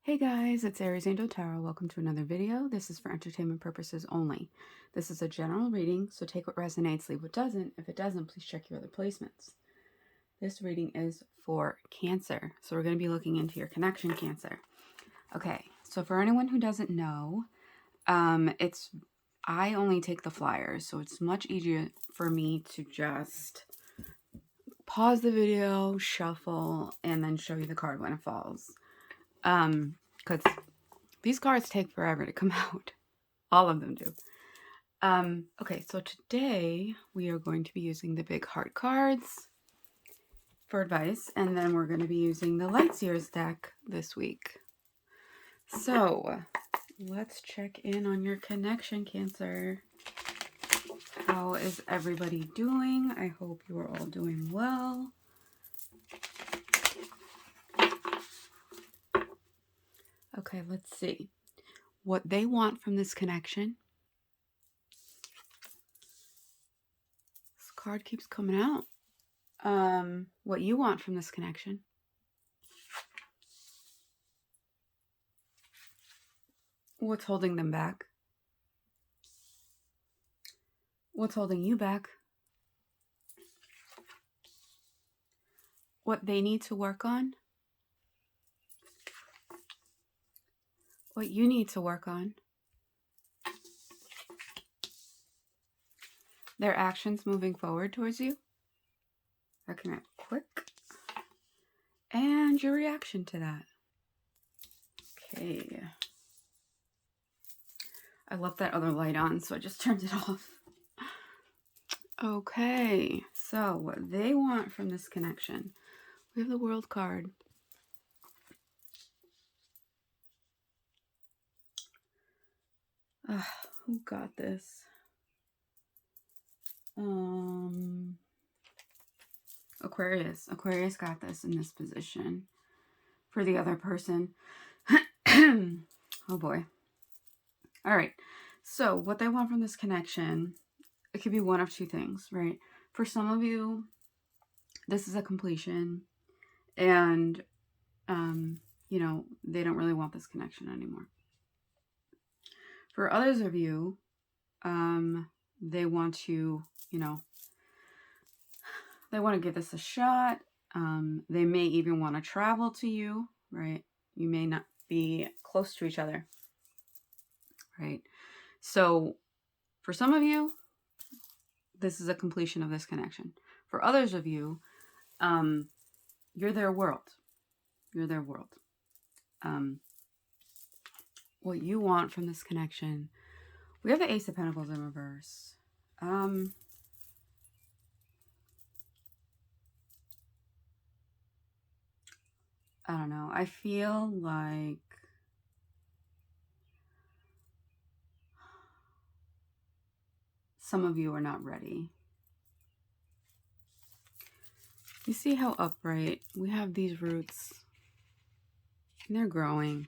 Hey guys, it's Aries Angel Tarot. Welcome to another video. This is for entertainment purposes only. This is a general reading, so take what resonates, leave what doesn't. If it doesn't, please check your other placements. This reading is for Cancer, so we're going to be looking into your connection, Cancer. Okay, so for anyone who doesn't know, I only take the flyers, so it's much easier for me to just pause the video, shuffle, and then show you the card when it falls. Because these cards take forever to come out. All of them do. Okay, so today we are going to be using the big heart cards for advice, and then we're going to be using the Lightseers deck this week. So let's check in on your connection, Cancer. How is everybody doing? I hope you are all doing well. Okay, let's see what they want from this connection. This card keeps coming out. What you want from this connection. What's holding them back? What's holding you back? What they need to work on? What you need to work on? Their actions moving forward towards you? That came out quick. And your reaction to that. Okay. I left that other light on, so I just turned it off. Okay, so what they want from this connection. We have the World card. Who got this? Aquarius. Aquarius got this in this position for the other person. Oh boy. All right. So what they want from this connection, it could be one of two things, right? For some of you, this is a completion and, you know, they don't really want this connection anymore. For others of you, they want to, you know, they want to give this a shot. They may even want to travel to you, right? You may not be close to each other, right? So for some of you, this is a completion of this connection. For others of you, you're their world. You're their world. What you want from this connection. We have the Ace of Pentacles in reverse. I don't know. I feel like some of you are not ready. You see how upright we have these roots, and they're growing,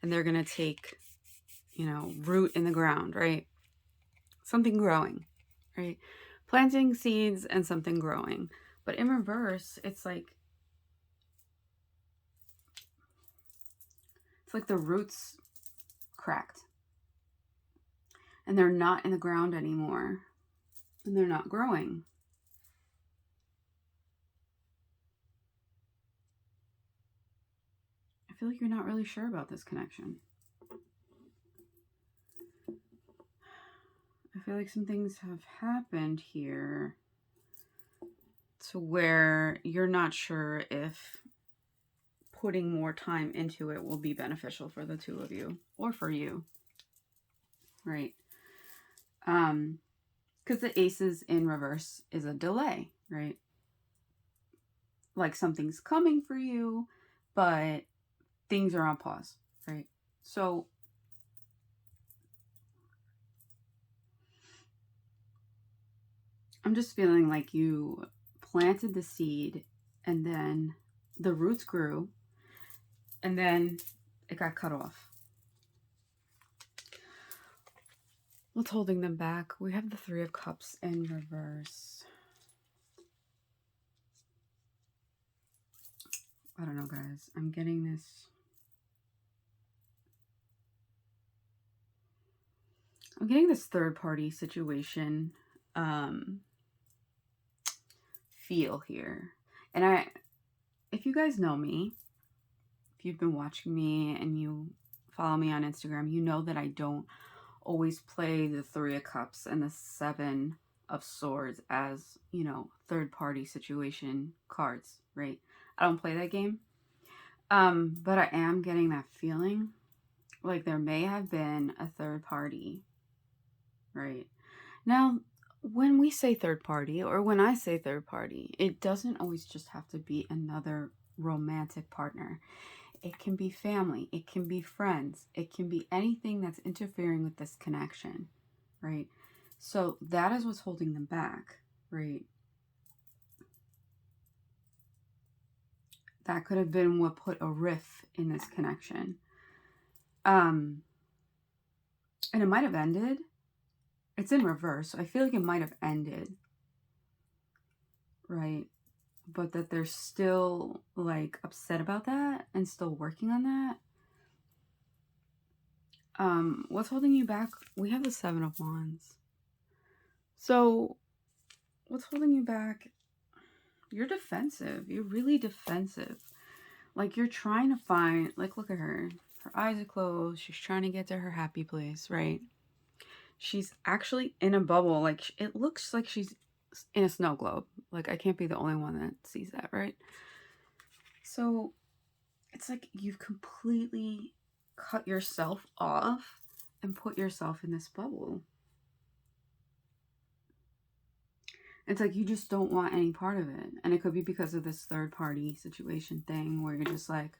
and they're going to take, you know, root in the ground, right? Something growing, right? Planting seeds and something growing. But in reverse, it's like the roots cracked. And they're not in the ground anymore. And they're not growing. I feel like you're not really sure about this connection. I feel like some things have happened here to where you're not sure if putting more time into it will be beneficial for the two of you or for you, right? Because the aces in reverse is a delay, right? Like something's coming for you, but things are on pause, right? So I'm just feeling like you planted the seed and then the roots grew and then it got cut off. What's holding them back? We have the Three of Cups in reverse. I don't know, guys. I'm getting this I'm getting this third party situation feel here. And if you guys know me, if you've been watching me and you follow me on Instagram, you know that I don't always play the Three of Cups and the Seven of Swords as, you know, third party situation cards, right? I don't play that game. But I am getting that feeling like there may have been a third party, right? Now, when we say third party, or when I say third party, it doesn't always just have to be another romantic partner. It can be family, it can be friends, it can be anything that's interfering with this connection, right? So that is what's holding them back, right? That could have been what put a rift in this connection. And it might have ended. It's in reverse, so I feel like it might have ended, right? But that they're still like upset about that and still working on that. What's holding you back? We have the Seven of Wands. So what's holding you back? You're defensive. You're really defensive. Like you're trying to find, like, look at her. Her eyes are closed. She's trying to get to her happy place, right? She's actually in a bubble. Like it looks like she's in a snow globe. Like I can't be the only one that sees that, right? So it's like you've completely cut yourself off and put yourself in this bubble. It's like you just don't want any part of it. And it could be because of this third party situation thing where you're just like,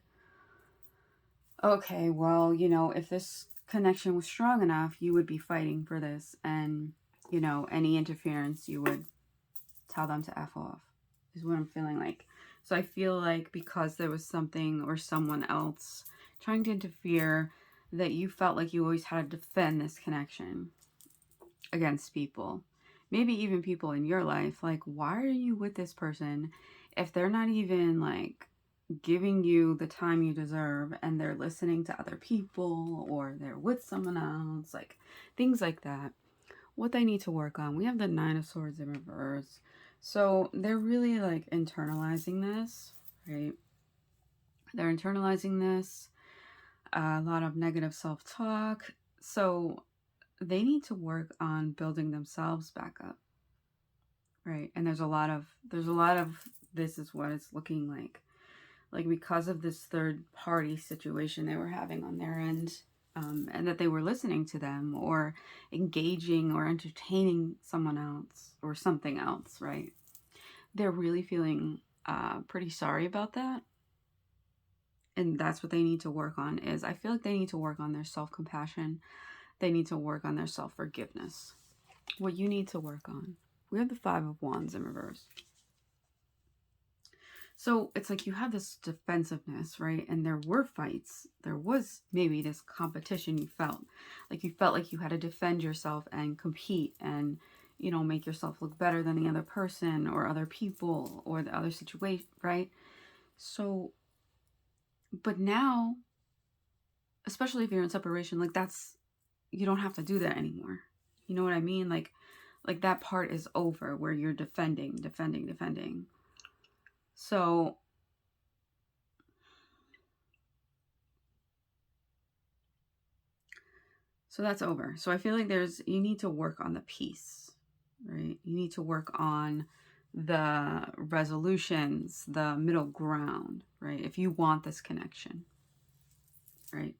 okay, well, you know, if this connection was strong enough, you would be fighting for this. And, you know, any interference, you would tell them to F off, is what I'm feeling like. So I feel like because there was something or someone else trying to interfere, that you felt like you always had to defend this connection against people. Maybe even people in your life. Like, why are you with this person if they're not even like giving you the time you deserve and they're listening to other people or they're with someone else, like things like that. What they need to work on. We have the Nine of Swords in reverse. So they're really like internalizing this, right? They're internalizing this, a lot of negative self-talk. So they need to work on building themselves back up, right? And there's a lot of this is what it's looking like because of this third party situation they were having on their end, and that they were listening to them or engaging or entertaining someone else or something else, right? They're really feeling pretty sorry about that. And that's what they need to work on. Is I feel like they need to work on their self-compassion. They need to work on their self-forgiveness. What you need to work on. We have the Five of Wands in reverse. So it's like you have this defensiveness, right? And there were fights. There was maybe this competition you felt. Like you felt like you had to defend yourself and compete and, you know, make yourself look better than the other person or other people or the other situation, right? So, but now, especially if you're in separation, like that's, you don't have to do that anymore. You know what I mean? Like that part is over where you're defending. So that's over. So I feel like you need to work on the peace, right? You need to work on the resolutions, the middle ground, right? If you want this connection, right?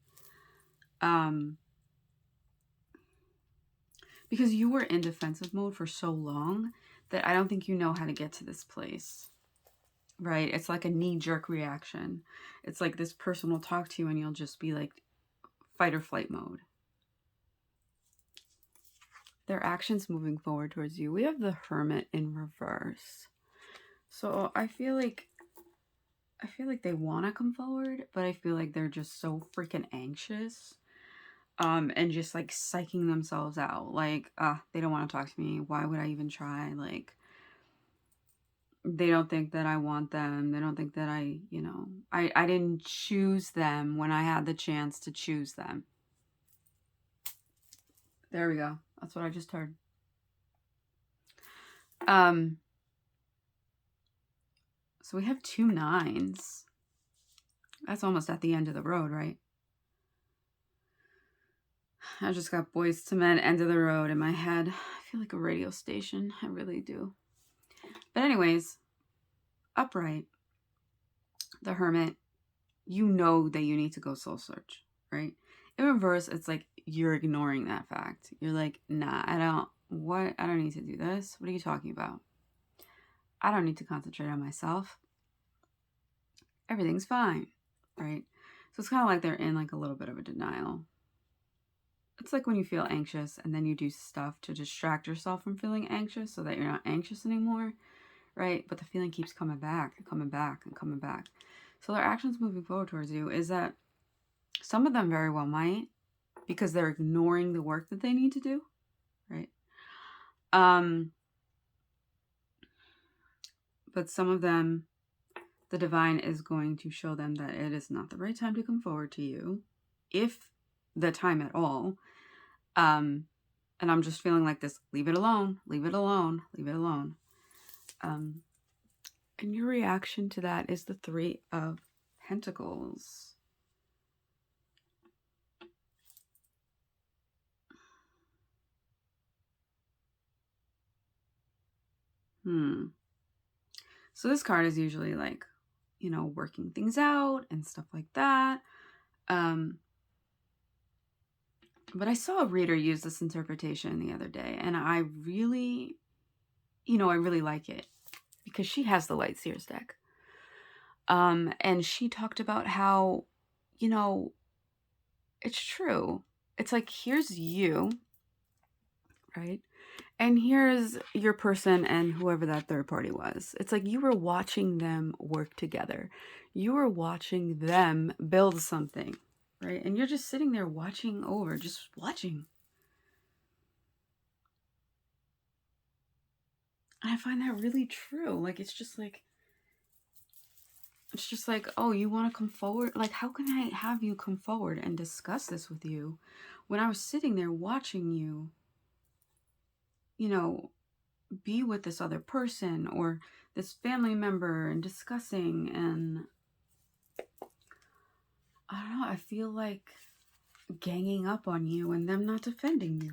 Because you were in defensive mode for so long that I don't think you know how to get to this place, right? It's like a knee-jerk reaction. It's like this person will talk to you and you'll just be like fight or flight mode. Their actions moving forward towards you. We have the Hermit in reverse. So I feel like they want to come forward, but I feel like they're just so freaking anxious. And just like psyching themselves out. Like, they don't want to talk to me. Why would I even try? Like, they don't think that I want them. They don't think that I didn't choose them when I had the chance to choose them. There we go. That's what I just heard. So we have 2 9s. That's almost at the end of the road, right? I just got Boys to Men, End of the Road in my head. I feel like a radio station. I really do. But anyways, upright, the Hermit, you know that you need to go soul search, right? In reverse, it's like you're ignoring that fact. You're like, nah, I don't need to do this. What are you talking about? I don't need to concentrate on myself. Everything's fine, right? So it's kind of like they're in like a little bit of a denial. It's like when you feel anxious and then you do stuff to distract yourself from feeling anxious so that you're not anxious anymore, right? But the feeling keeps coming back and coming back and coming back. So their actions moving forward towards you is that some of them very well might, because they're ignoring the work that they need to do, right? But some of them, the divine is going to show them that it is not the right time to come forward to you, if the time at all. And I'm just feeling like this, leave it alone, leave it alone, leave it alone. And your reaction to that is the Three of Pentacles. So this card is usually like, you know, working things out and stuff like that. But I saw a reader use this interpretation the other day, and I really, I really like it because she has the Light Seers deck. And she talked about how, it's true. It's like, here's you, right? And here's your person and whoever that third party was. It's like you were watching them work together. You were watching them build something, right? And you're just sitting there watching over, just watching. And I find that really true. Like, it's just like, oh, you want to come forward? Like, how can I have you come forward and discuss this with you when I was sitting there watching you, be with this other person or this family member and discussing, and I don't know, I feel like ganging up on you and them not defending you.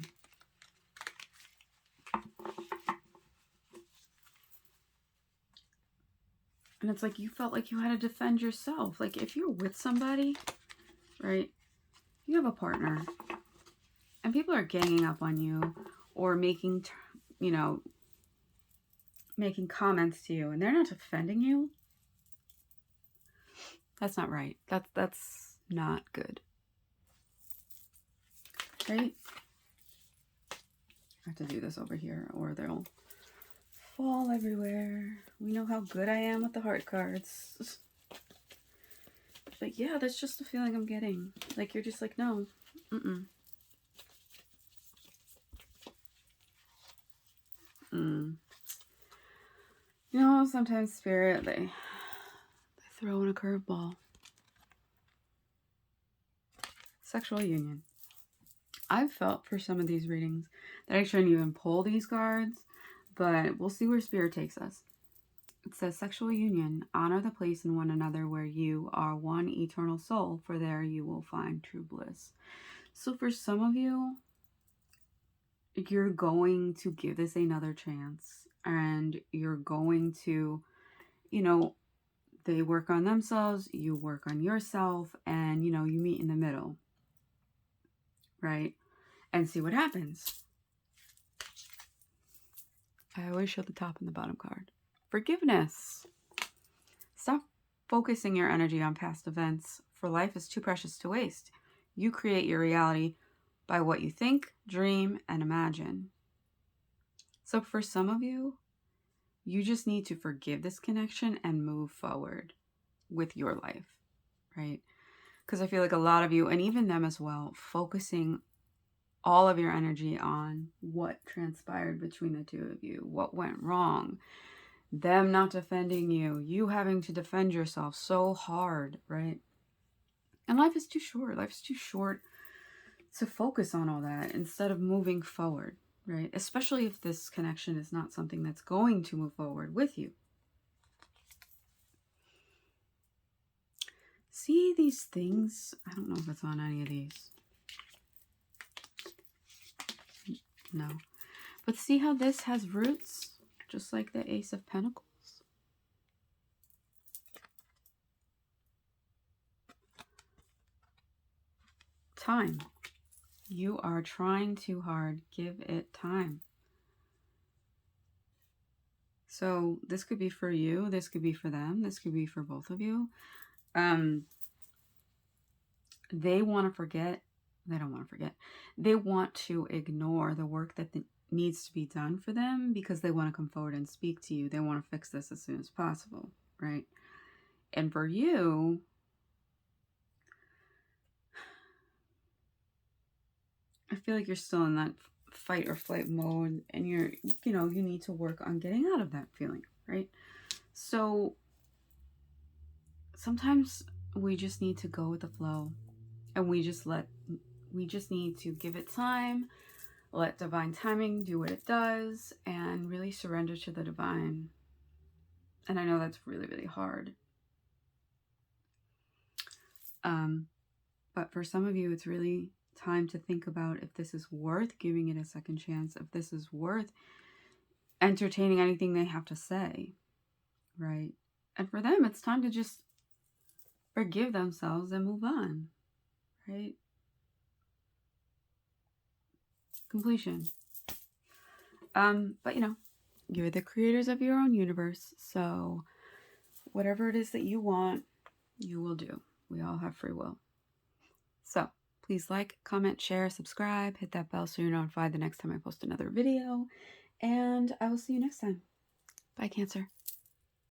And it's like you felt like you had to defend yourself. Like if you're with somebody, right, you have a partner and people are ganging up on you or making comments to you and they're not defending you, that's not right. That's not good. Right? I have to do this over here or they'll fall everywhere. We know how good I am with the heart cards. Like, yeah, that's just the feeling I'm getting. Like, you're just like, no. Sometimes Spirit, they throw in a curveball. Sexual union. I've felt for some of these readings that I shouldn't even pull these cards, but we'll see where Spirit takes us. It says, sexual union, honor the place in one another where you are one eternal soul, for there you will find true bliss. So for some of you, you're going to give this another chance, and you're going to, they work on themselves, you work on yourself, and, you meet in the middle, right? And see what happens. I always show the top and the bottom card. Forgiveness. Stop focusing your energy on past events, for life is too precious to waste. You create your reality by what you think, dream, and imagine. So for some of you, you just need to forgive this connection and move forward with your life, right? Because I feel like a lot of you, and even them as well, focusing all of your energy on what transpired between the two of you, what went wrong, them not defending you, you having to defend yourself so hard, right? And life is too short. Life's too short to focus on all that instead of moving forward, right? Especially if this connection is not something that's going to move forward with you. See these things? I don't know if it's on any of these. No. But see how this has roots? Just like the Ace of Pentacles. Time. You are trying too hard. Give it time. So this could be for you. This could be for them. This could be for both of you. They want to forget. They don't want to forget. They want to ignore the work that needs to be done for them because they want to come forward and speak to you. They want to fix this as soon as possible, right? And for you, I feel like you're still in that fight or flight mode, and you need to work on getting out of that feeling, right? So sometimes we just need to go with the flow, and we just need to give it time, let divine timing do what it does, and really surrender to the divine. And I know that's really, really hard. But for some of you, it's really time to think about if this is worth giving it a second chance, if this is worth entertaining anything they have to say, right? And for them, it's time to just forgive themselves and move on, right? Completion. But you're the creators of your own universe, so whatever it is that you want, you will do. We all have free will. So please like, comment, share, subscribe, hit that bell so you're notified the next time I post another video, and I will see you next time. Bye, Cancer.